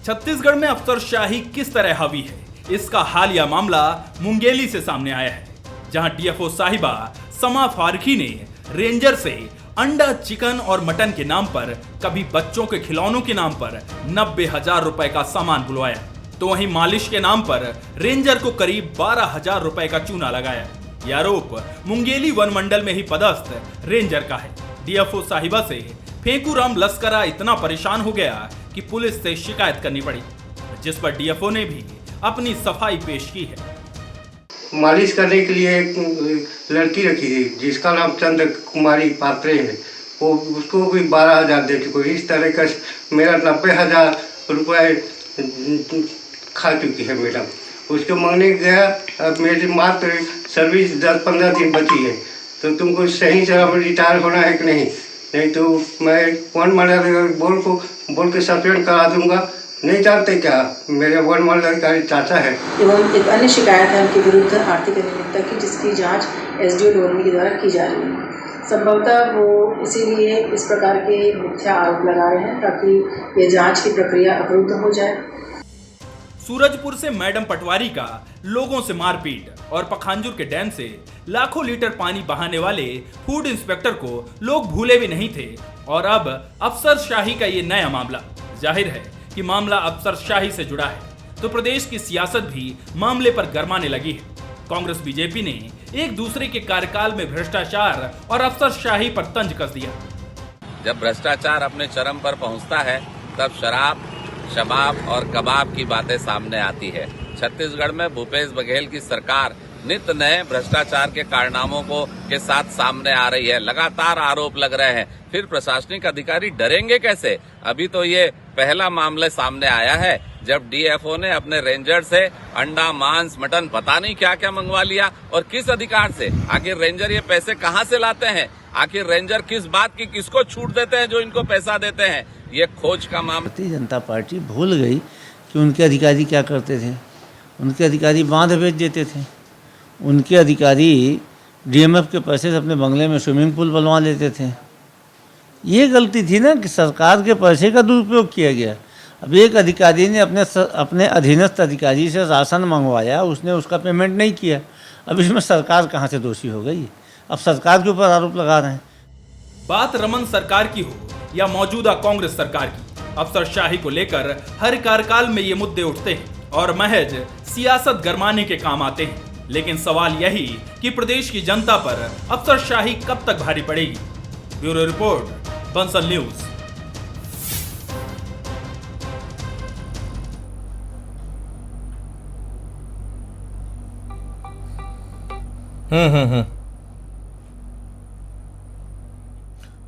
छत्तीसगढ़ में अफसरशाही किस तरह हावी है, इसका हालिया मामला मुंगेली से सामने आया है, जहां डीएफओ साहिबा समा फारूकी ने रेंजर से अंडा, चिकन और मटन के नाम पर, कभी बच्चों के खिलौनों के नाम पर 90,000 रुपए का सामान बुलवाया, तो वहीं मालिश के नाम पर रेंजर को करीब 12,000 रुपए का चूना लगाया। यह आरोप मुंगेली वन मंडल में ही पदस्थ रेंजर का है। डीएफओ साहिबा से फेंकूराम लस्करा इतना परेशान हो गया कि पुलिस से शिकायत करनी पड़ी, जिस पर डीएफओ ने भी अपनी सफाई पेश की है। मालिश करने के लिए एक लड़की रखी थी जिसका नाम चंद्र कुमारी पात्रे है, वो उसको भी 12,000 दे चुके। इस तरह का मेरा 90,000 रुपये खा चुकी है मैडम। उसको मांगने गया, अब मेरी मात्र सर्विस 10-15 दिन बची है, तो तुमको सही से अब रिटायर होना है कि नहीं तो मैं वन मंडल बोल के सस्पेंड करा दूंगा। नहीं जानते क्या, मेरे वन मंडल का चाचा है। एवं एक अन्य शिकायत है उनके विरुद्ध आर्थिक अनियमितता की, जिसकी जांच एसडीओ डोरनी के द्वारा की जा रही है। संभवतः वो इसीलिए इस प्रकार के मिथ्या आरोप लगा रहे हैं ताकि ये जांच की प्रक्रिया अवरुद्ध हो जाए। सूरजपुर से मैडम पटवारी का लोगों से मारपीट और पखांजूर के डैम से लाखों लीटर पानी बहाने वाले फूड इंस्पेक्टर को लोग भूले भी नहीं थे, और अब अफसरशाही का ये नया मामला। जाहिर है कि मामला अफसरशाही से जुड़ा है, तो प्रदेश की सियासत भी मामले पर गरमाने लगी है। कांग्रेस बीजेपी ने एक दूसरे के कार्यकाल में भ्रष्टाचार और अफसरशाही पर तंज कस दिया। जब भ्रष्टाचार अपने चरम पर पहुंचता है, तब शराब, शबाब और कबाब की बातें सामने आती है। छत्तीसगढ़ में भूपेश बघेल की सरकार नित नए भ्रष्टाचार के कारनामों के साथ सामने आ रही है। लगातार आरोप लग रहे हैं, फिर प्रशासनिक अधिकारी डरेंगे कैसे? अभी तो ये पहला मामला सामने आया है जब डीएफओ ने अपने रेंजर से अंडा, मांस, मटन पता नहीं क्या क्या मंगवा लिया, और किस अधिकार से? आखिर रेंजर ये पैसे कहां से लाते हैं? आखिर रेंजर किस बात की किसको छूट देते हैं जो इनको पैसा देते हैं? ये खोज का मामला। भारतीय जनता पार्टी भूल गई कि उनके अधिकारी क्या करते थे। उनके अधिकारी बांध बेच देते थे। उनके अधिकारी डीएमएफ के पैसे से अपने बंगले में स्विमिंग पूल बनवा लेते थे। ये गलती थी ना कि सरकार के पैसे का दुरुपयोग किया गया। अब एक अधिकारी ने अपने अधीनस्थ अधिकारी से राशन मंगवाया, उसने उसका पेमेंट नहीं किया। अब इसमें सरकार कहाँ से दोषी हो गई? अब सरकार के ऊपर आरोप लगा रहे हैं। बात रमन सरकार की हो या मौजूदा कांग्रेस सरकार की, अफसरशाही को लेकर हर कार्यकाल में ये मुद्दे उठते हैं और महज सियासत गरमाने के काम आते हैं। लेकिन सवाल यही कि प्रदेश की जनता पर अफसरशाही कब तक भारी पड़ेगी। Bureau report, Bansal news.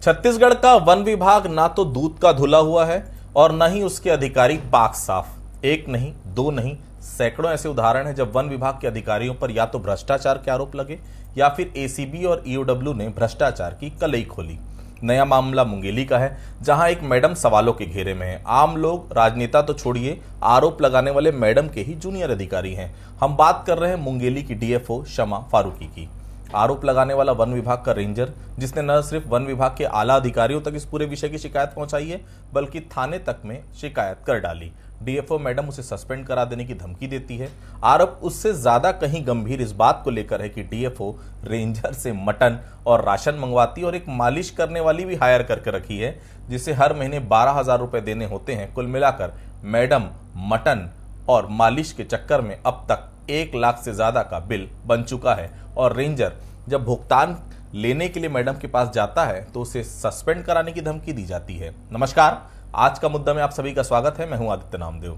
Chhattisgarh का वन विभाग ना तो दूध का धुला हुआ है और न ही उसके अधिकारी पाक साफ। एक नहीं, दो नहीं, सैकड़ों ऐसे उदाहरण हैं जब वन विभाग के अधिकारियों पर या तो भ्रष्टाचार के आरोप लगे या फिर एसीबी और ईओडब्ल्यू ने भ्रष्टाचार की कलई खोली। नया मामला मुंगेली का है, जहां एक मैडम सवालों के घेरे में है। आम लोग, राजनेता तो छोड़िए, आरोप लगाने वाले मैडम के ही जूनियर अधिकारी हैं। हम बात कर रहे हैं मुंगेली की डीएफओ शमा फारूकी की। आरोप लगाने वाला वन विभाग का रेंजर, जिसने न सिर्फ वन विभाग के आला अधिकारियों तक इस पूरे विषय की शिकायत पहुंचाई है, बल्कि थाने तक में शिकायत कर डाली। डीएफओ मैडम उसे सस्पेंड करा देने की धमकी देती है। आरोप उससे ज्यादा कहीं गंभीर इस बात को लेकर है कि डीएफओ रेंजर से मटन और राशन मंगवाती और एक मालिश करने वाली भी हायर करके रखी है, जिसे हर महीने 12,000 रुपए देने होते हैं। कुल मिलाकर मैडम मटन और मालिश के चक्कर में अब तक 1 लाख से ज्यादा का बिल बन चुका है, और रेंजर जब भुगतान लेने के लिए मैडम के पास जाता है तो उसे सस्पेंड कराने की धमकी दी जाती है। नमस्कार, आज का मुद्दा में आप सभी का स्वागत है। मैं हूं आदित्य नामदेव।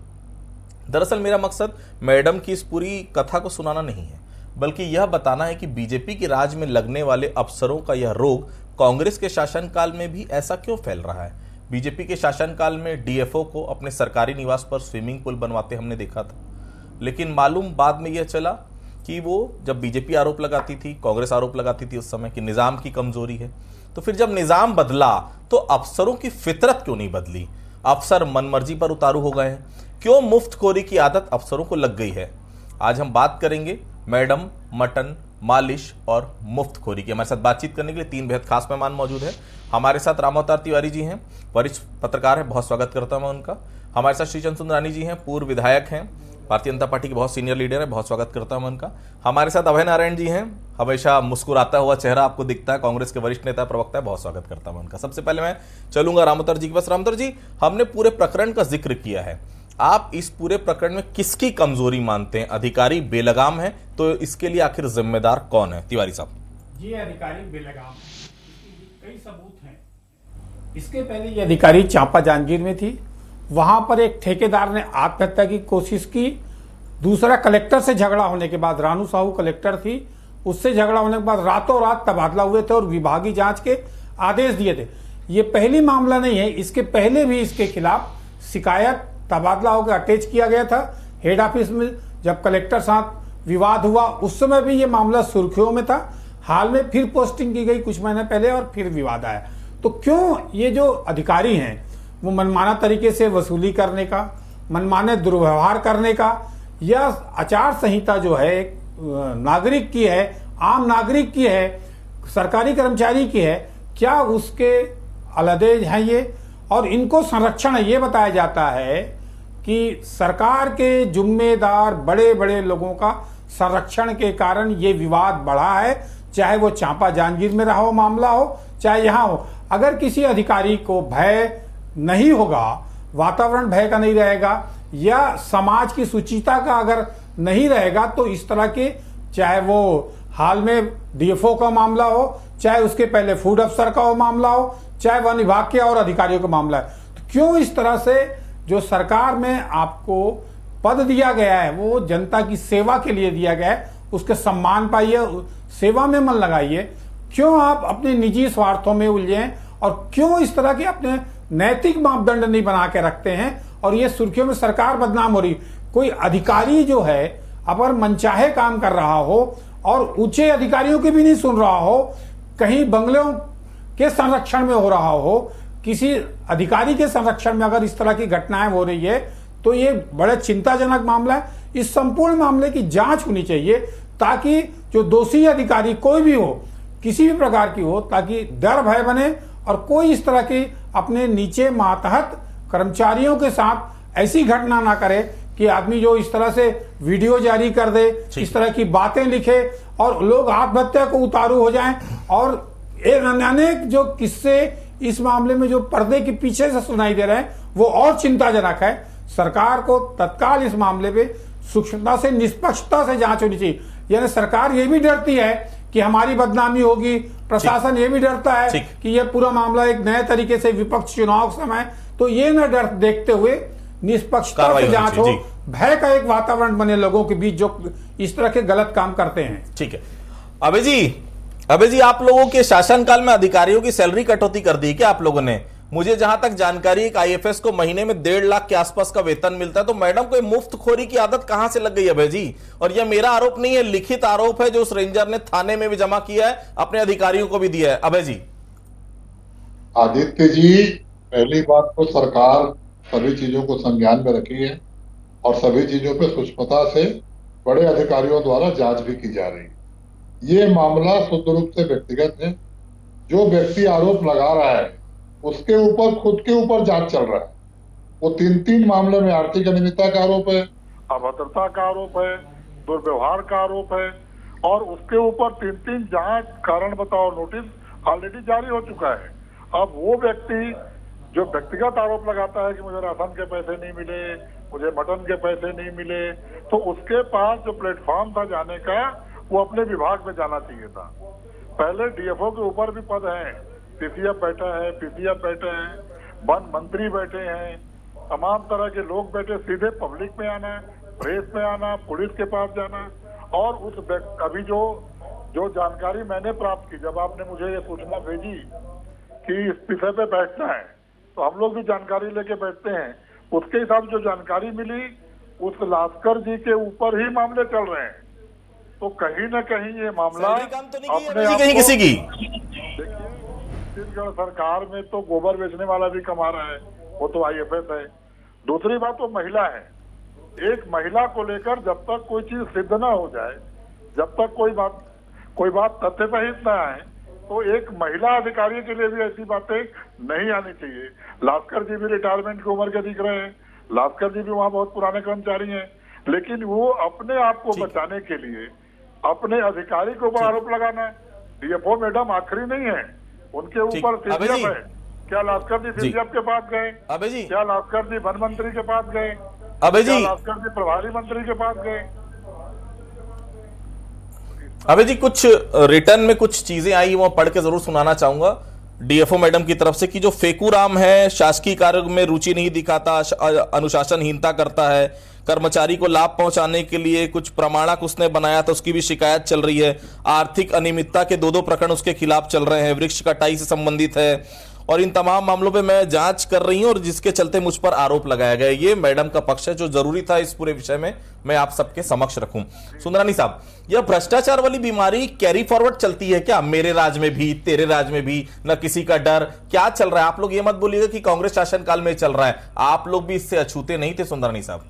दरअसल मेरा मकसद मैडम की इस पूरी कथा को सुनाना नहीं है, बल्कि यह बताना है कि बीजेपी के राज में लगने वाले अफसरों का यह रोग कांग्रेस के शासनकाल में भी ऐसा क्यों फैल रहा है। बीजेपी के शासनकाल में डीएफओ को अपने सरकारी निवास पर स्विमिंग पूल बनवाते हमने देखा था, लेकिन मालूम बाद में यह चला कि वो जब बीजेपी आरोप लगाती थी, कांग्रेस आरोप लगाती थी उस समय कि निजाम की कमजोरी है, तो फिर जब निजाम बदला तो अफसरों की फितरत क्यों नहीं बदली? अफसर मनमर्जी पर उतारू हो गए हैं। क्यों मुफ्तखोरी की आदत अफसरों को लग गई है? आज हम बात करेंगे मैडम, मटन, मालिश और मुफ्तखोरी की। हमारे साथ बातचीत करने के लिए 3 बेहद खास मेहमान मौजूद हैं। हमारे साथ रामावतार तिवारी जी हैं, वरिष्ठ पत्रकार हैं, बहुत स्वागत करता हूं मैं उनका। हमारे साथ श्री चंद्र सुंदरानी जी हैं, पूर्व विधायक हैं, भारतीय जनता पार्टी के बहुत सीनियर लीडर है, बहुत स्वागत करता हूं मैं उनका। हमारे साथ अभय नारायण जी हैं, हमेशा मुस्कुराता हुआ चेहरा आपको दिखता है, कांग्रेस के वरिष्ठ नेता प्रवक्ता है, बहुत स्वागत करता हूं उनका। सबसे पहले मैं चलूंगा रामोतर जी के पास। रामोतर जी, हमने पूरे प्रकरण का जिक्र किया है, आप इस पूरे प्रकरण में किसकी कमजोरी मानते हैं? अधिकारी बेलगाम है तो इसके लिए आखिर जिम्मेदार कौन है? तिवारी साहब ये अधिकारी बेलगाम है, कई सबूत हैं। इसके पहले ये अधिकारी चांपा जांजगीर में थी, वहां पर एक ठेकेदार ने आत्महत्या की कोशिश की। दूसरा कलेक्टर से झगड़ा होने के बाद, रानू साहू कलेक्टर थी, उससे झगड़ा होने के बाद रातों रात तबादला हुए थे और विभागीय जांच के आदेश दिए थे। ये पहली मामला नहीं है, इसके पहले भी इसके खिलाफ शिकायत, तबादला होकर अटैच किया गया था हेड ऑफिस में। जब कलेक्टर साथ विवाद हुआ उस समय भी ये मामला सुर्खियों में था। हाल में फिर पोस्टिंग की गई कुछ महीने पहले और फिर विवाद आया। तो क्यों ये जो अधिकारी हैं वो मनमाना तरीके से वसूली करने का, मनमाने दुर्व्यवहार करने का, या आचार संहिता जो है नागरिक की है, आम नागरिक की है, सरकारी कर्मचारी की है, क्या उसके अलदेज हैं ये? और इनको संरक्षण ये बताया जाता है कि सरकार के जिम्मेदार बड़े बड़े लोगों का संरक्षण के कारण ये विवाद बढ़ा है, चाहे वो चांपा जांजगीर में रहा हो मामला हो, चाहे यहां हो। अगर किसी अधिकारी को भय नहीं होगा, वातावरण भय का नहीं रहेगा, या समाज की सुचिता का अगर नहीं रहेगा, तो इस तरह के, चाहे वो हाल में डीएफओ का मामला हो, चाहे उसके पहले फूड अफसर का हो मामला हो, चाहे वन विभाग के और अधिकारियों का मामला है, तो क्यों इस तरह से जो सरकार में आपको पद दिया गया है वो जनता की सेवा के लिए दिया गया है, उसके सम्मान पाइए, सेवा में मन लगाइए। क्यों आप अपने निजी स्वार्थों में उलझे और क्यों इस तरह के अपने नैतिक मापदंड नहीं बना के रखते हैं और ये सुर्खियों में सरकार बदनाम हो रही? कोई अधिकारी जो है अगर मनचाहे काम कर रहा हो और ऊंचे अधिकारियों की भी नहीं सुन रहा हो, कहीं बंगलों के संरक्षण में हो रहा हो, किसी अधिकारी के संरक्षण में अगर इस तरह की घटनाएं हो रही है, तो ये बड़े चिंताजनक मामला है। इस संपूर्ण मामले की जांच होनी चाहिए ताकि जो दोषी अधिकारी कोई भी हो, किसी भी प्रकार की हो, ताकि डर भय बने और कोई इस तरह की अपने नीचे मातहत कर्मचारियों के साथ ऐसी घटना ना करे कि आदमी जो इस तरह से वीडियो जारी कर दे, इस तरह की बातें लिखे और लोग आत्महत्या को उतारू हो जाएं। और अनेक जो किस्से इस मामले में जो पर्दे के पीछे से सुनाई दे रहे हैं वो और चिंताजनक है। सरकार को तत्काल इस मामले पे सूक्ष्मता से, निष्पक्षता से जांच होनी चाहिए। यानी सरकार ये भी डरती है कि हमारी बदनामी होगी, प्रशासन ये भी डरता है कि ये पूरा मामला एक नए तरीके से विपक्ष चुनाव के समय, तो ये न डर देखते हुए निष्पक्षता से जांच हो, भय का एक वातावरण बने लोगों के बीच जो इस तरह के गलत काम करते हैं। ठीक है। अबे जी, आप लोगों के शासनकाल में अधिकारियों की सैलरी कटौती कर दी क्या आप लोगों ने? मुझे जहां तक जानकारी, एक आईएफएस को महीने में 1.5 लाख के आसपास का वेतन मिलता है, तो मैडम को मुफ्तखोरी की आदत कहां से लग गई अभय जी? और यह मेरा आरोप नहीं है, लिखित आरोप है जो उस रेंजर ने थाने में भी जमा किया है, अपने अधिकारियों को भी दिया है। अभय जी। आदित्य जी, पहली बात तो सरकार सभी चीजों को संज्ञान में रखी है और सभी चीजों पे सूक्ष्मता से बड़े अधिकारियों द्वारा जांच भी की जा रही है। ये मामला शुद्ध रूप से व्यक्तिगत है। जो व्यक्ति आरोप लगा रहा है उसके ऊपर, खुद के ऊपर जांच चल रहा है। वो 3 मामले में आर्थिक अनियमितता का आरोप है, अभद्रता का आरोप है, दुर्व्यवहार का आरोप है और उसके ऊपर 3 जांच कारण बताओ नोटिस ऑलरेडी जारी हो चुका है। अब वो व्यक्ति जो व्यक्तिगत आरोप लगाता है कि मुझे राशन के पैसे नहीं मिले, मुझे मटन के पैसे नहीं मिले, तो उसके पास जो प्लेटफॉर्म था जाने का, वो अपने विभाग में जाना चाहिए था। पहले डीएफओ के ऊपर भी पद हैं, पीसीएफ बैठा है, पीसीएफ बैठे हैं, वन मंत्री बैठे हैं, तमाम तरह के लोग बैठे। सीधे पब्लिक में आना, प्रेस में आना, पुलिस के पास जाना। और उस अभी जो जानकारी मैंने प्राप्त की, जब आपने मुझे ये सूचना भेजी कि इस विषय पे बैठना है, तो हम लोग भी जानकारी लेके बैठते हैं। उसके हिसाब से जो जानकारी मिली, उस लास्कर जी के ऊपर ही मामले चल रहे हैं। तो कहीं न कहीं ये मामला अपने आप कहीं किसी की, देखिए, छत्तीसगढ़ सरकार में तो गोबर बेचने वाला भी कमा रहा है, वो तो आईएफएस है। दूसरी बात तो महिला है। एक महिला को लेकर जब तक कोई चीज सिद्ध ना हो जाए, जब तक कोई बात तथ्य सहित ना आए, तो एक महिला अधिकारी के लिए भी ऐसी बातें नहीं आनी चाहिए। लास्कर जी भी रिटायरमेंट की उम्र के दिख रहे हैं, लास्कर जी भी वहाँ बहुत पुराने कर्मचारी हैं, लेकिन वो अपने आप को बचाने के लिए अपने अधिकारी के ऊपर आरोप लगाना है। डीएफओ मैडम आखिरी नहीं है, उनके ऊपर सीजीएफ है। क्या लास्कर जी सीजीएफ के पास गए? अबे जी, क्या लास्कर जी वन मंत्री के पास गए? अबे जी, लास्कर जी प्रभारी मंत्री के पास गए? अबे जी, कुछ रिटर्न में कुछ चीजें आई, वो पढ़ के जरूर सुनाना चाहूंगा डीएफओ मैडम की तरफ से कि जो फेकूराम है शासकीय कार्य में रुचि नहीं दिखाता, अनुशासनहीनता करता है, कर्मचारी को लाभ पहुंचाने के लिए कुछ प्रमाणक उसने बनाया था, उसकी भी शिकायत चल रही है। आर्थिक अनियमितता के 2 प्रकरण उसके खिलाफ चल रहे हैं, वृक्ष कटाई से संबंधित है, और इन तमाम मामलों पे मैं जांच कर रही हूं और जिसके चलते मुझ पर आरोप लगाया गया। ये मैडम का पक्ष है, जो जरूरी था इस पूरे विषय में मैं आप सबके समक्ष रखूं। सुंदरानी साहब, यह भ्रष्टाचार वाली बीमारी कैरी फॉरवर्ड चलती है क्या? मेरे राज में भी, तेरे राज में भी, न किसी का डर, क्या चल रहा है? आप लोग ये मत बोलिएगा कि कांग्रेस शासनकाल में चल रहा है, आप लोग भी इससे अछूते नहीं थे। सुंदरानी साहब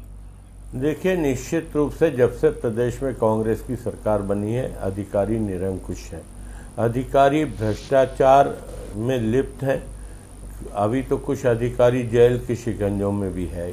देखिए, निश्चित रूप से जब से प्रदेश में कांग्रेस की सरकार बनी है, अधिकारी निरंकुश हैं, अधिकारी भ्रष्टाचार में लिप्त हैं। अभी तो कुछ अधिकारी जेल के शिकंजों में भी है,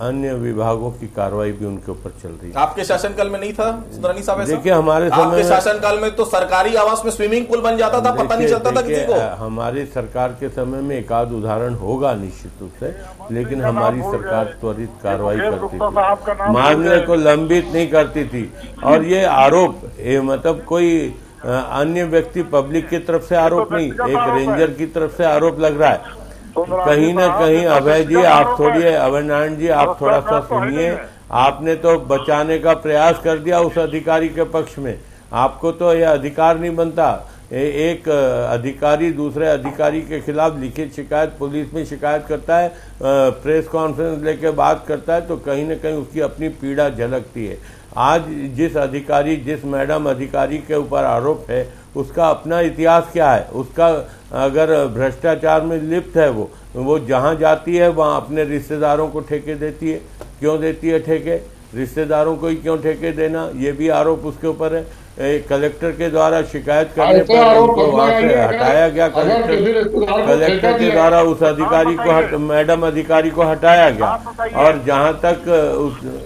अन्य विभागों की कार्रवाई भी उनके ऊपर चल रही है। आपके शासनकाल में नहीं था सुंदरानी साहब ऐसा? देखिए, हमारे समय शासनकाल में तो सरकारी आवास में स्विमिंग पूल बन जाता था, पता नहीं चलता था किसी को। हमारी सरकार के समय में एक आध उदाहरण होगा निश्चित रूप से, लेकिन हमारी सरकार त्वरित कार्रवाई करती थी, मामले को लंबित नहीं करती थी। और ये आरोप मतलब कोई अन्य व्यक्ति पब्लिक की तरफ से आरोप नहीं, एक रेंजर की तरफ से आरोप लग रहा है। कहीं ना कहीं अभय जी आप थोड़ी, अभय नारायण जी आप थोड़ा सा सुनिए, आपने तो बचाने का प्रयास कर दिया उस अधिकारी के पक्ष में, आपको तो यह अधिकार नहीं बनता। एक अधिकारी दूसरे अधिकारी के खिलाफ लिखित शिकायत पुलिस में शिकायत करता है, प्रेस कॉन्फ्रेंस लेके बात करता है, तो कहीं ना कहीं उसकी अपनी पीड़ा झलकती है। आज जिस अधिकारी, जिस मैडम अधिकारी के ऊपर आरोप है, उसका अपना इतिहास क्या है, उसका अगर भ्रष्टाचार में लिप्त है वो जहां जाती है वहां अपने रिश्तेदारों को ठेके देती है। क्यों देती है ठेके? रिश्तेदारों को ही क्यों ठेके देना, ये भी आरोप उसके ऊपर है। कलेक्टर के द्वारा शिकायत करने पर उनको वहां से हटाया गया, कलेक्टर के द्वारा उस अधिकारी को मैडम अधिकारी को हटाया गया। और जहां तक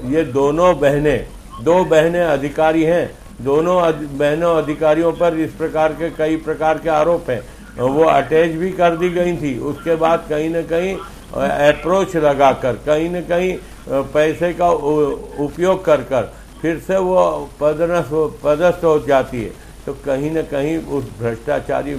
ये दो बहनें अधिकारी हैं, दोनों बहनों अधिकारियों पर इस प्रकार के कई प्रकार के आरोप हैं, वो अटैच भी कर दी गई थी। उसके बाद कहीं न कहीं अप्रोच लगाकर, कहीं न कहीं पैसे का उपयोग कर फिर से वो पदस्थ हो जाती है। तो कहीं न कहीं उस भ्रष्टाचारी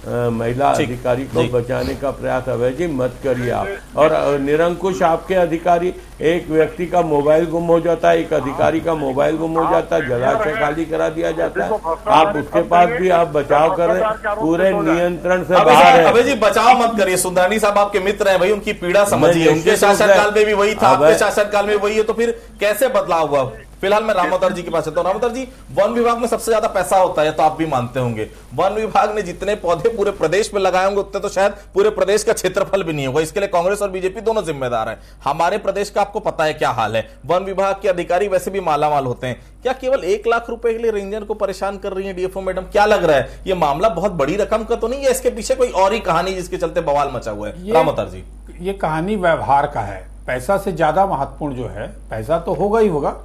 महिला अधिकारी को बचाने का प्रयास अभय जी मत करिए आप। और निरंकुश आपके अधिकारी, एक व्यक्ति का मोबाइल गुम हो जाता है, एक अधिकारी का मोबाइल गुम हो जाता है, जलाशय खाली करा दिया जाता है, आप उसके पास भी आप बचाव कर रहे हैं, पूरे नियंत्रण से बाहर है। अभय जी बचाव मत करिए, सुंदरानी साहब आपके मित्र हैं भाई, उनकी पीड़ा समझिए। उनके शासनकाल में भी वही था, आपके शासनकाल में वही है, तो फिर कैसे बदलाव हुआ? फिलहाल मैं रामोतर जी के पास चलता हूं। रामोतर जी, वन विभाग में सबसे ज्यादा पैसा होता है तो आप भी मानते होंगे। वन विभाग ने जितने पौधे पूरे प्रदेश में लगाए होंगे उतने तो शायद पूरे प्रदेश का क्षेत्रफल भी नहीं होगा। इसके लिए कांग्रेस और बीजेपी दोनों जिम्मेदार हैं। हमारे प्रदेश का आपको पता है क्या हाल है, वन विभाग के अधिकारी वैसे भी मालामाल होते हैं। क्या केवल 1 लाख रुपए के लिए रेंजर को परेशान कर रही है डीएफओ मैडम? क्या लग रहा है, ये मामला बहुत बड़ी रकम का तो नहीं है? इसके पीछे कोई और ही कहानी जिसके चलते बवाल मचा हुआ है? रामोतर जी, ये कहानी व्यवहार का है। पैसा से ज्यादा महत्वपूर्ण जो है, पैसा तो होगा ही होगा,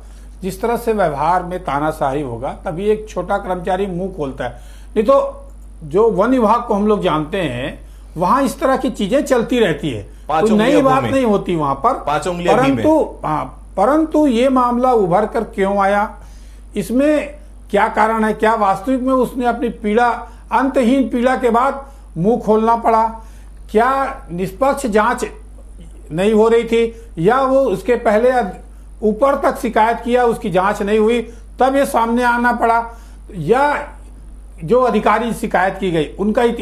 जिस तरह से व्यवहार में तानाशाही होगा तभी एक छोटा कर्मचारी मुंह खोलता है। नहीं तो जो वन विभाग को हम लोग जानते हैं वहां इस तरह की चीजें चलती रहती है, तो नई बात नहीं होती वहां पर। परंतु ये मामला उभर कर क्यों आया, इसमें क्या कारण है, क्या वास्तविक में उसने अपनी पीड़ा, अंतहीन पीड़ा के बाद मुंह खोलना पड़ा? क्या निष्पक्ष जांच नहीं हो रही थी, या वो उसके पहले ऊपर तक शिकायत किया, उसकी जांच नहीं हुई, तब ये सामने आना पड़ा? या जो अधिकारी शिकायत की गई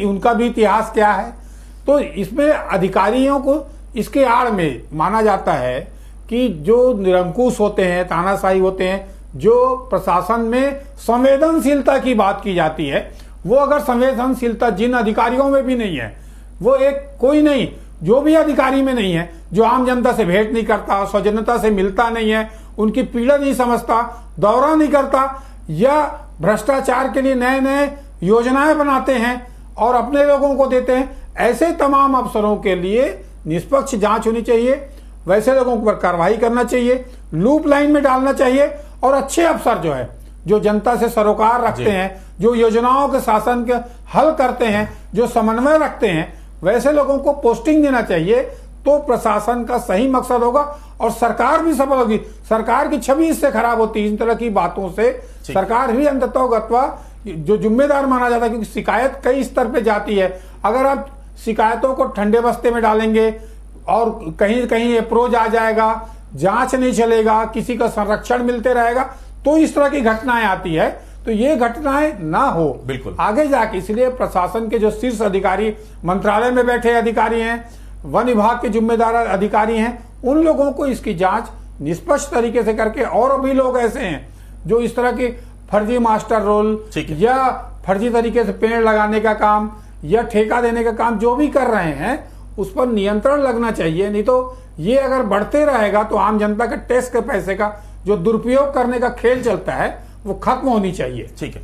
उनका भी इतिहास क्या है? तो इसमें अधिकारियों को इसके आड़ में माना जाता है कि जो निरंकुश होते हैं, तानाशाही होते हैं, जो प्रशासन में संवेदनशीलता की बात की जाती है, वो अगर संवेदनशीलता जिन अधिकारियों में भी नहीं है, वो एक कोई नहीं, जो भी अधिकारी में नहीं है, जो आम जनता से भेंट नहीं करता, सौजन्यता से मिलता नहीं है, उनकी पीड़ा नहीं समझता, दौरा नहीं करता, या भ्रष्टाचार के लिए नए नए योजनाएं बनाते हैं और अपने लोगों को देते हैं, ऐसे तमाम अफसरों के लिए निष्पक्ष जांच होनी चाहिए, वैसे लोगों पर कार्रवाई करना चाहिए, लूप लाइन में डालना चाहिए और अच्छे अफसर जो है, जो जनता से सरोकार रखते हैं, जो योजनाओं के शासन के हल करते हैं, जो समन्वय रखते हैं, वैसे लोगों को पोस्टिंग देना चाहिए। तो प्रशासन का सही मकसद होगा और सरकार भी सफल होगी। सरकार की छवि इससे खराब होती है इन तरह की बातों से। सरकार भी अंततोगत्वा जो जिम्मेदार माना जाता है, क्योंकि शिकायत कई स्तर पे जाती है। अगर आप शिकायतों को ठंडे बस्ते में डालेंगे और कहीं कहीं अप्रोच आ जाएगा, जांच नहीं चलेगा, किसी का संरक्षण मिलते रहेगा, तो इस तरह की घटनाएं आती है। तो ये घटनाएं ना हो बिल्कुल आगे जाके। इसलिए प्रशासन के जो शीर्ष अधिकारी, मंत्रालय में बैठे अधिकारी हैं, वन विभाग के जिम्मेदार अधिकारी हैं, उन लोगों को इसकी जांच निष्पक्ष तरीके से करके, और भी लोग ऐसे हैं जो इस तरह की फर्जी मास्टर रोल या फर्जी तरीके से पेड़ लगाने का काम या ठेका देने का काम जो भी कर रहे हैं, उस पर नियंत्रण लगना चाहिए। नहीं तो ये अगर बढ़ते रहेगा तो आम जनता के टैक्स के पैसे का जो दुरुपयोग करने का खेल चलता है वो खत्म होनी चाहिए। ठीक है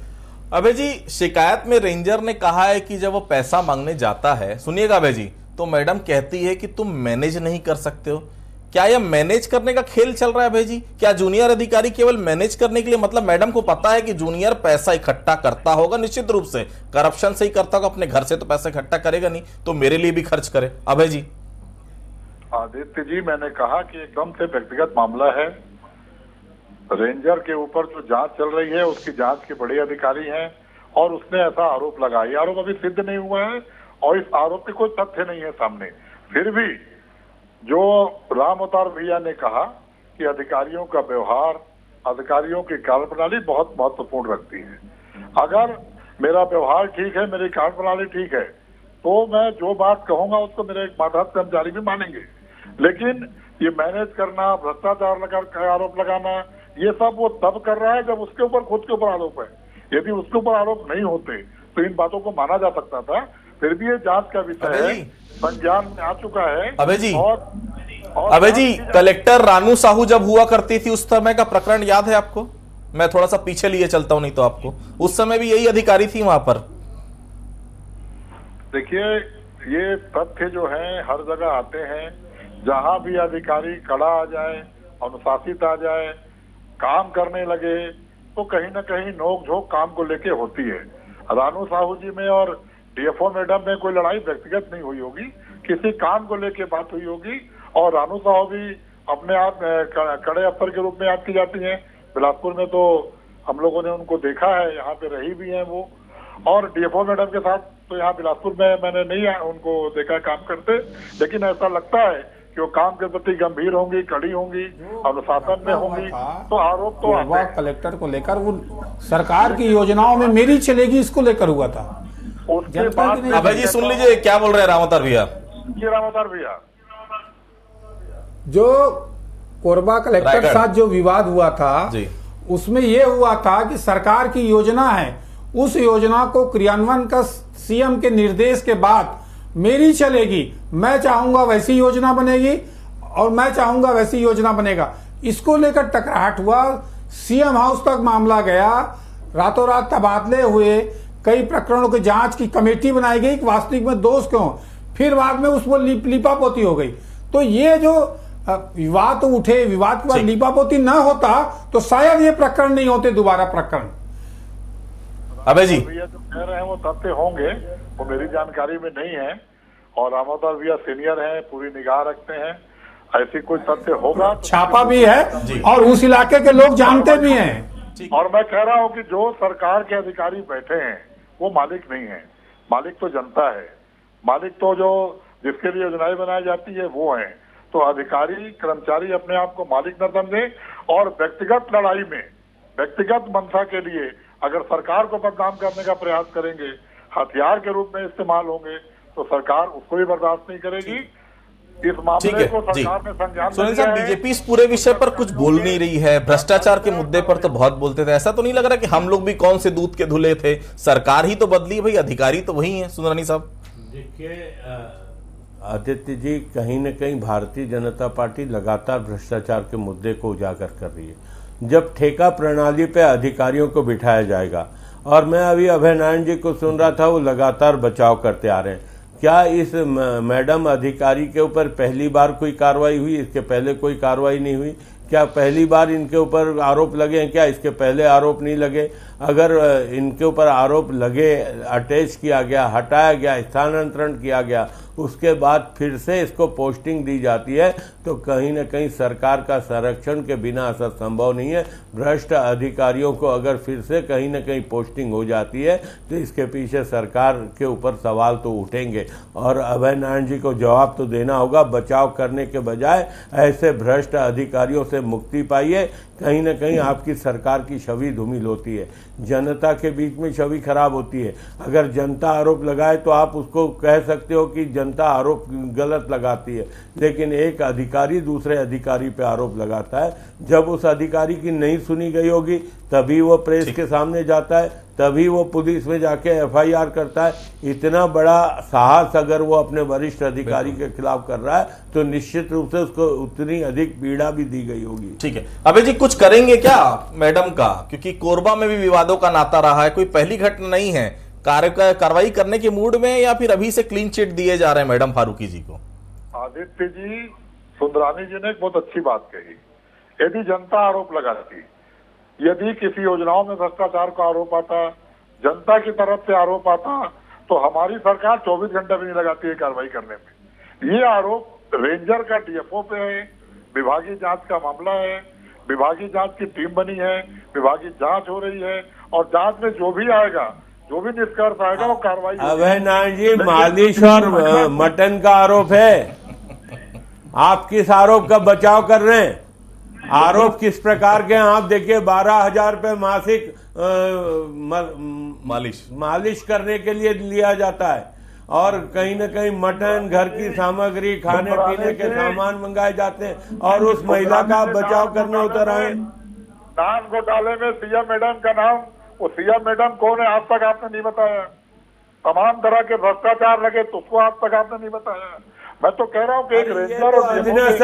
अभय जी, शिकायत में रेंजर ने कहा है कि जब वो पैसा मांगने जाता है, सुनिएगा अभय जी, तो मैडम कहती है कि तुम मैनेज नहीं कर सकते हो। क्या यह मैनेज करने का खेल चल रहा है अभय जी? क्या जूनियर अधिकारी केवल मैनेज करने के लिए, मतलब मैडम को पता है कि जूनियर पैसा इकट्ठा करता होगा, निश्चित रूप से करप्शन से ही करता होगा, अपने घर से तो पैसा इकट्ठा करेगा नहीं, तो मेरे लिए भी खर्च करे। अभय जी। आदित्य जी, मैंने कहा कि एकदम से व्यक्तिगत मामला है। रेंजर के ऊपर जो जांच चल रही है उसकी जांच के बड़े अधिकारी हैं और उसने ऐसा आरोप लगाया। ये आरोप अभी सिद्ध नहीं हुआ है और इस आरोप के कोई तथ्य नहीं है सामने। फिर भी जो राम अवतार भैया ने कहा कि अधिकारियों का व्यवहार, अधिकारियों की कार्यप्रणाली बहुत महत्वपूर्ण रखती है। अगर मेरा व्यवहार ठीक है, मेरी कार्यप्रणाली ठीक है, तो मैं जो बात कहूंगा उसको मेरे एक मातहत कर्मचारी भी मानेंगे। लेकिन ये मैनेज करना, भ्रष्टाचार आरोप लगाना, ये सब वो तब कर रहा है जब उसके ऊपर खुद के ऊपर आरोप है। यदि उसके ऊपर आरोप नहीं होते तो इन बातों को माना जा सकता था। फिर भी ये जांच का विषय है, संज्ञान में आ चुका है। अभय जी, और अभय जी, कलेक्टर रानू साहू जब हुआ करती थी उस समय का प्रकरण याद है आपको? मैं थोड़ा सा पीछे लिए चलता हूं नहीं तो आपको, उस समय भी यही अधिकारी थी वहां पर। देखिए, ये तथ्य जो है हर जगह आते हैं। जहां भी अधिकारी कड़ा आ जाए, अनुशासित आ जाए, काम करने लगे, तो कहीं ना कहीं नोक झोंक काम को लेके होती है। रानू साहू जी में और डीएफओ मैडम में कोई लड़ाई व्यक्तिगत नहीं हुई होगी, किसी काम को लेके बात हुई होगी। और रानू साहू भी अपने आप कड़े अफसर के रूप में याद की जाती हैं। बिलासपुर में तो हम लोगों ने उनको देखा है, यहाँ पे रही भी हैं वो। और डीएफओ मैडम के साथ तो यहाँ बिलासपुर में मैंने नहीं उनको देखा काम करते, लेकिन ऐसा लगता है कि वो काम के प्रति गंभीर होंगी, कड़ी होंगी, अनुशासन में होंगी। तो आरोप तो कोरबा कलेक्टर को लेकर वो सरकार की योजनाओं में मेरी चलेगी इसको लेकर हुआ था। उसके बाद अभय जी सुन लीजिए क्या बोल रहे हैं रामवतार भैया। रामवतार भैया, जो कोरबा कलेक्टर के साथ जो विवाद हुआ था जी, उसमें यह हुआ था कि सरकार की योजना है, उस योजना को क्रियान्वयन का सीएम के निर्देश के बाद मेरी चलेगी, मैं चाहूंगा वैसी योजना बनेगी और मैं चाहूंगा वैसी योजना बनेगा। इसको लेकर टकराहट हुआ, सीएम हाउस तक मामला गया, रातों रात तबादले हुए, कई प्रकरणों की जांच की कमेटी बनाई गई, वास्तविक में दोष क्यों, फिर बाद में उसको लिपापोती हो गई। तो ये जो विवाद तो उठे, विवाद के बाद लिपापोती न होता तो शायद ये प्रकरण नहीं होते दोबारा प्रकरण। अभय जी, भैया जो कह रहे हैं वो तथ्य होंगे, वो मेरी जानकारी में नहीं है। और रामवतार भैया सीनियर हैं, पूरी निगाह रखते हैं, ऐसी कोई तथ्य होगा तो छापा भी है और उस इलाके के लोग जानते भी हैं। और मैं कह रहा हूँ कि जो सरकार के अधिकारी बैठे हैं वो मालिक नहीं है, मालिक तो जनता है। मालिक तो जो जिसके लिए योजनाएं बनाई जाती है वो है। तो अधिकारी कर्मचारी अपने आप को मालिक न समझे और व्यक्तिगत लड़ाई में, व्यक्तिगत मंशा के लिए अगर सरकार को बदनाम करने का प्रयास करेंगे, हथियार के रूप में इस्तेमाल होंगे, तो सरकार उसको भी बर्दाश्त नहीं करेगी। इस मामले को सरकार ने संज्ञान में लिया है। बीजेपी इस पूरे विषय पर कुछ बोल नहीं रही है। भ्रष्टाचार के मुद्दे पर तो बहुत बोलते थे, ऐसा तो नहीं लग रहा कि हम लोग भी कौन से दूध के धुले थे, सरकार ही तो बदली भाई, अधिकारी तो वही है। सुंदरानी साहब देखिए आदित्य जी, कहीं न कहीं भारतीय जनता पार्टी लगातार भ्रष्टाचार के मुद्दे को उजागर कर रही है। जब ठेका प्रणाली पे अधिकारियों को बिठाया जाएगा, और मैं अभी अभय नारायण जी को सुन रहा था, वो लगातार बचाव करते आ रहे हैं। क्या इस मैडम अधिकारी के ऊपर पहली बार कोई कार्रवाई हुई? इसके पहले कोई कार्रवाई नहीं हुई? क्या पहली बार इनके ऊपर आरोप लगे हैं? क्या इसके पहले आरोप नहीं लगे? अगर इनके ऊपर आरोप लगे, अटैच किया गया, हटाया गया, स्थानांतरण किया गया, उसके बाद फिर से इसको पोस्टिंग दी जाती है, तो कहीं ना कहीं सरकार का संरक्षण के बिना ऐसा संभव नहीं है। भ्रष्ट अधिकारियों को अगर फिर से कहीं ना कहीं पोस्टिंग हो जाती है तो इसके पीछे सरकार के ऊपर सवाल तो उठेंगे और अभय नारायण जी को जवाब तो देना होगा। बचाव करने के बजाय ऐसे भ्रष्ट अधिकारियों से मुक्ति पाइए। कहीं ना कहीं आपकी सरकार की छवि धूमिल होती है, जनता के बीच में छवि खराब होती है। अगर जनता आरोप लगाए तो आप उसको कह सकते हो कि जनता आरोप गलत लगाती है, लेकिन एक अधिकारी दूसरे अधिकारी पे आरोप लगाता है। जब उस अधिकारी की नहीं सुनी गई होगी तभी वो प्रेस के सामने जाता है, तभी वो पुलिस में जाके एफआईआर करता है। इतना बड़ा साहस अगर वो अपने वरिष्ठ अधिकारी के खिलाफ कर रहा है तो निश्चित रूप से उसको उतनी अधिक पीड़ा भी दी गई होगी। ठीक है, अभय जी कुछ करेंगे क्या मैडम का? क्योंकि कोरबा में भी विवादों का नाता रहा है, कोई पहली घटना नहीं है। कार्रवाई करने के मूड में या फिर अभी से क्लीन चिट दिए जा रहे हैं मैडम फारूकी जी को? आदित्य जी, सुंदरानी जी ने एक बहुत अच्छी बात कही। यदि जनता आरोप लगाती, यदि किसी योजनाओं में भ्रष्टाचार का आरोप आता, जनता की तरफ से आरोप आता, तो हमारी सरकार 24 घंटे भी नहीं लगाती है कार्रवाई करने में। ये आरोप रेंजर का डीएफओ पे है, विभागीय जांच का मामला है, विभागीय जांच की टीम बनी है, विभागीय जांच हो रही है और जांच में जो भी आएगा, जो भी निष्कर्ष आएगा वो कार्रवाई। अभय नारायण जी, मालिश और मटन का आरोप है, आप किस आरोप का बचाव कर रहे हैं? आरोप किस प्रकार के हैं आप देखिए। 12,000 रुपये मासिक मालिश करने के लिए लिया जाता है और कहीं न कहीं मटन, घर की सामग्री, खाने पीने के सामान मंगाए जाते हैं और उस महिला का बचाव करने उतर आए। नान घोटाले में सीएम मैडम का नाम, वो सीएम मैडम कौन है आज तक आपने नहीं बताया। तमाम तरह के भ्रष्टाचार लगे तो उसको आज तक आपने नहीं बताया। मैं तो कह रहा हूँ कि एक रेंजर और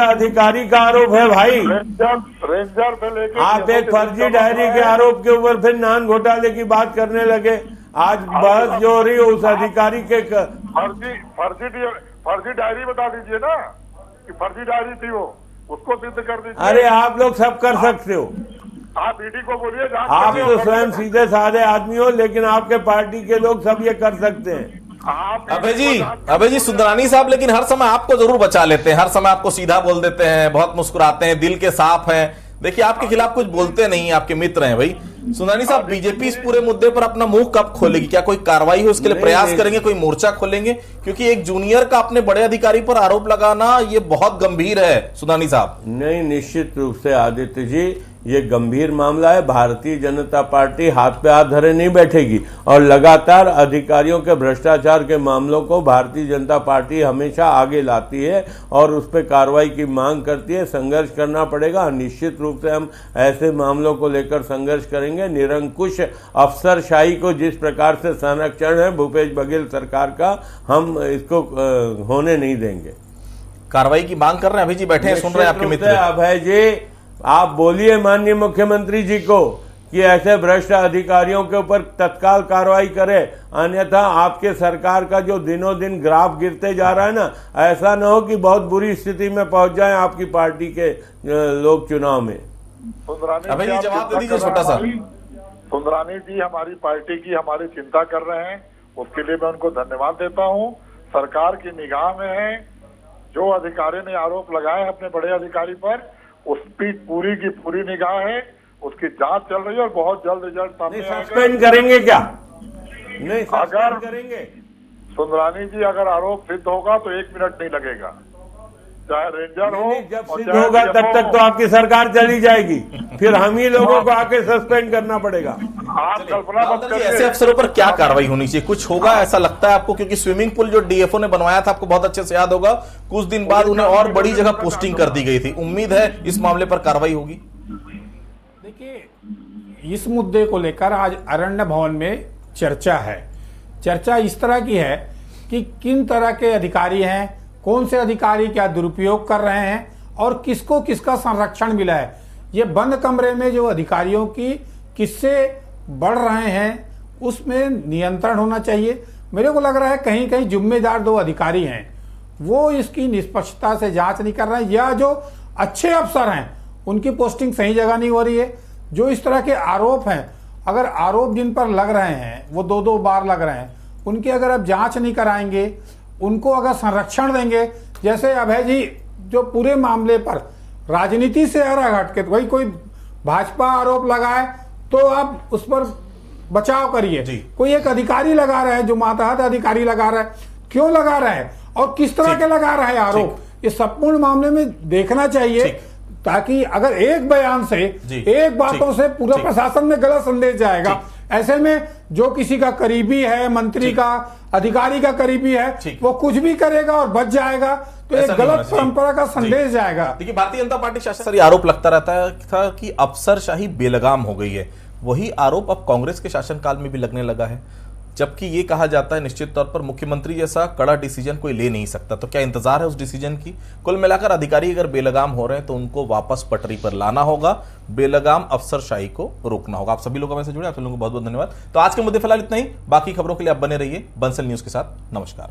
अधिकारी का आरोप है भाई। रेंजर से लेकर आप एक फर्जी डायरी के आरोप के ऊपर फिर नान घोटाले की बात करने लगे। आज बहस जो हो रही है उस अधिकारी के फर्जी डायरी बता दीजिए ना कि फर्जी डायरी थी, वो उसको सिद्ध कर दीजिए। अरे आप लोग सब कर सकते हो, आप ईडी को बोलिए। आप तो स्वयं सीधे साधे आदमी हो, लेकिन आपके पार्टी के लोग सब ये कर सकते हैं। अभय जी सुंदरानी साहब लेकिन हर समय आपको जरूर बचा लेते हैं, हर समय आपको सीधा बोल देते हैं, बहुत मुस्कुराते हैं, दिल के साफ हैं। देखिए आपके खिलाफ कुछ बोलते नहीं, आपके मित्र हैं भाई। सुंदरानी साहब, बीजेपी इस पूरे मुद्दे पर अपना मुंह कब खोलेगी? क्या कोई कार्रवाई हो इसके लिए प्रयास करेंगे, कोई मोर्चा खोलेंगे? क्योंकि एक जूनियर का अपने बड़े अधिकारी पर आरोप लगाना ये बहुत गंभीर है सुंदरानी साहब। नहीं, निश्चित रूप से आदित्य जी ये गंभीर मामला है। भारतीय जनता पार्टी हाथ पे हाथ धरे नहीं बैठेगी और लगातार अधिकारियों के भ्रष्टाचार के मामलों को भारतीय जनता पार्टी हमेशा आगे लाती है और उस पर कार्रवाई की मांग करती है। संघर्ष करना पड़ेगा, निश्चित रूप से हम ऐसे मामलों को लेकर संघर्ष करेंगे। निरंकुश अफसरशाही को जिस प्रकार से संरक्षण है भूपेश बघेल सरकार का, हम इसको होने नहीं देंगे। कार्रवाई की मांग कर रहे हैं। अभय जी बैठे हैं, सुन रहे हैं आपके मित्र। अभय जी आप बोलिए माननीय मुख्यमंत्री जी को कि ऐसे भ्रष्ट अधिकारियों के ऊपर तत्काल कार्रवाई करे, अन्यथा आपके सरकार का जो दिनों दिन ग्राफ गिरते जा रहा है ना, ऐसा न हो कि बहुत बुरी स्थिति में पहुंच जाए आपकी पार्टी के लोग चुनाव में। अभय जी जवाब दे दीजिए छोटा सा। सुंदरानी जी हमारी पार्टी की हमारी चिंता कर रहे हैं, उसके लिए मैं उनको धन्यवाद देता हूं। सरकार की निगाह में है, जो अधिकारी ने आरोप लगाए अपने बड़े अधिकारी पर, उसकी पूरी की पूरी निगाह है, उसकी जांच चल रही है और बहुत जल्द रिजल्ट सामने आएगा। सस्पेंड करेंगे क्या? नहीं, अगर करेंगे सुंदरानी जी, अगर आरोप सिद्ध होगा तो 1 मिनट नहीं लगेगा, चाहे रेंजर हो। जब सिद्ध होगा तब तक तो आपकी सरकार चली जाएगी, फिर हम ही लोगों को आके सस्पेंड करना पड़ेगा। आप कल्पना मत करिए। ऐसे अफसरों पर क्या कार्रवाई होनी चाहिए? कुछ होगा ऐसा लगता है आपको? क्योंकि स्विमिंग पूल जो डीएफओ ने बनवाया था, आपको बहुत अच्छे से याद होगा, कुछ दिन बाद उन्हें और बड़ी जगह पोस्टिंग कर दी गई थी। उम्मीद है इस मामले पर कार्रवाई होगी। देखिए, इस मुद्दे को लेकर आज अरण्य भवन में चर्चा है। चर्चा इस तरह की है कि किन तरह के अधिकारी हैं, कौन से अधिकारी क्या दुरुपयोग कर रहे हैं और किसको किसका संरक्षण मिला है। ये बंद कमरे में जो अधिकारियों की किससे बढ़ रहे हैं उसमें नियंत्रण होना चाहिए। मेरे को लग रहा है कहीं कहीं जिम्मेदार दो अधिकारी हैं, वो इसकी निष्पक्षता से जांच नहीं कर रहे हैं, या जो अच्छे अफसर हैं उनकी पोस्टिंग सही जगह नहीं हो रही है। जो इस तरह के आरोप हैं, अगर आरोप जिन पर लग रहे हैं वो 2-2 बार लग रहे हैं, उनकी अगर आप जांच नहीं कराएंगे, उनको अगर संरक्षण देंगे, जैसे अभय जी जो पूरे मामले पर राजनीति से हट के वही कोई भाजपा आरोप लगाए तो आप उस पर बचाव करिए। कोई एक अधिकारी लगा रहा है जो मातहत अधिकारी लगा रहा है, क्यों लगा रहा है और किस तरह के लगा रहा है आरोप, इस संपूर्ण मामले में देखना चाहिए, ताकि अगर एक बयान से एक बातों से पूरा प्रशासन में गलत संदेश जाएगा, ऐसे में जो किसी का करीबी है, मंत्री का, अधिकारी का करीबी है, वो कुछ भी करेगा और बच जाएगा, तो एक गलत परंपरा का संदेश जाएगा। देखिए, भारतीय जनता पार्टी शासन आरोप लगता रहता था कि अफसरशाही बेलगाम हो गई है। वही आरोप अब कांग्रेस के शासनकाल में भी लगने लगा है, जबकि ये कहा जाता है निश्चित तौर पर मुख्यमंत्री जैसा कड़ा डिसीजन कोई ले नहीं सकता। तो क्या इंतजार है उस डिसीजन की? कुल मिलाकर अधिकारी अगर बेलगाम हो रहे हैं तो उनको वापस पटरी पर लाना होगा, बेलगाम अफसरशाही को रोकना होगा। आप सभी लोगों में से जुड़े, आप सभी लोगों को बहुत बहुत धन्यवाद। तो आज के मुद्दे फिलहाल इतना ही, बाकी खबरों के लिए आप बने रहिए बंसल न्यूज के साथ। नमस्कार।